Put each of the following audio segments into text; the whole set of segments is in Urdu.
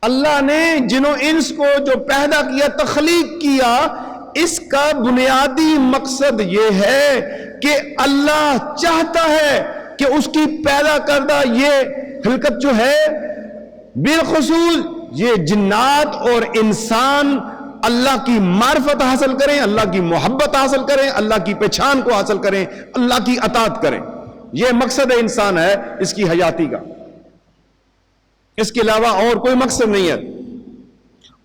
اللہ نے جن و انس کو جو پیدا کیا، تخلیق کیا، اس کا بنیادی مقصد یہ ہے کہ اللہ چاہتا ہے کہ اس کی پیدا کردہ یہ خلقت جو ہے، بالخصوص یہ جنات اور انسان، اللہ کی معرفت حاصل کریں، اللہ کی محبت حاصل کریں، اللہ کی پہچان کو حاصل کریں، اللہ کی اطاعت کریں۔ یہ مقصد انسان ہے اس کی حیاتی کا، اس کے علاوہ اور کوئی مقصد نہیں ہے۔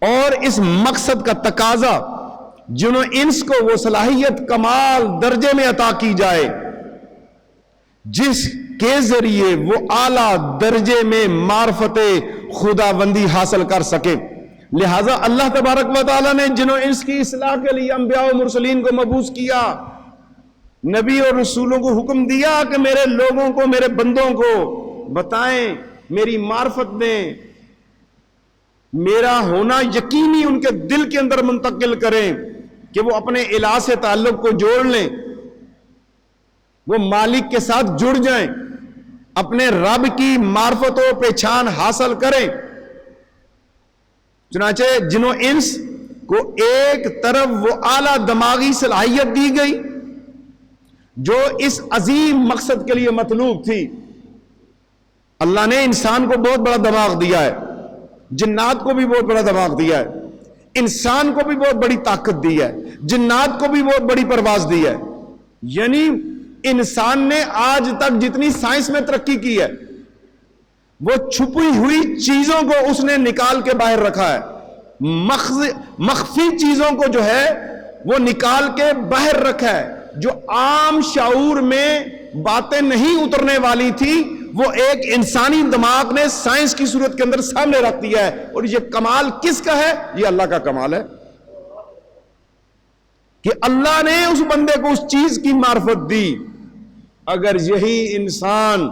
اور اس مقصد کا تقاضا جن و انس کو وہ صلاحیت کمال درجے میں عطا کی جائے جس کے ذریعے وہ اعلیٰ درجے میں معرفت خداوندی حاصل کر سکے۔ لہذا اللہ تبارک و تعالیٰ نے جن و انس کی اصلاح کے لیے انبیاء و مرسلین کو مبعوث کیا، نبی اور رسولوں کو حکم دیا کہ میرے لوگوں کو، میرے بندوں کو بتائیں، میری معرفت میں میرا ہونا یقینی ان کے دل کے اندر منتقل کریں کہ وہ اپنے الہ سے تعلق کو جوڑ لیں، وہ مالک کے ساتھ جڑ جائیں، اپنے رب کی معرفت و پہچان حاصل کریں۔ چنانچہ جن و انس کو ایک طرف وہ اعلیٰ دماغی صلاحیت دی گئی جو اس عظیم مقصد کے لیے مطلوب تھی۔ اللہ نے انسان کو بہت بڑا دماغ دیا ہے، جنات کو بھی بہت بڑا دماغ دیا ہے، انسان کو بھی بہت بڑی طاقت دی ہے، جنات کو بھی بہت بڑی پرواز دی ہے۔ یعنی انسان نے آج تک جتنی سائنس میں ترقی کی ہے، وہ چھپی ہوئی چیزوں کو اس نے نکال کے باہر رکھا ہے، مخفی چیزوں کو جو ہے وہ نکال کے باہر رکھا ہے۔ جو عام شعور میں باتیں نہیں اترنے والی تھی، وہ ایک انسانی دماغ نے سائنس کی صورت کے اندر سامنے رکھ دیا ہے۔ اور یہ کمال کس کا ہے؟ یہ اللہ کا کمال ہے کہ اللہ نے اس بندے کو اس چیز کی معرفت دی۔ اگر یہی انسان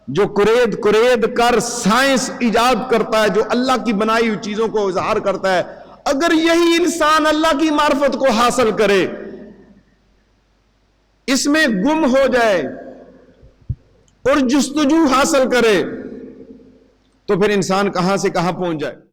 جو کرید کر سائنس ایجاد کرتا ہے، جو اللہ کی بنائی ہوئی چیزوں کو اظہار کرتا ہے، اگر یہی انسان اللہ کی معرفت کو حاصل کرے، اس میں گم ہو جائے اور جستجو حاصل کرے، تو پھر انسان کہاں سے کہاں پہنچ جائے۔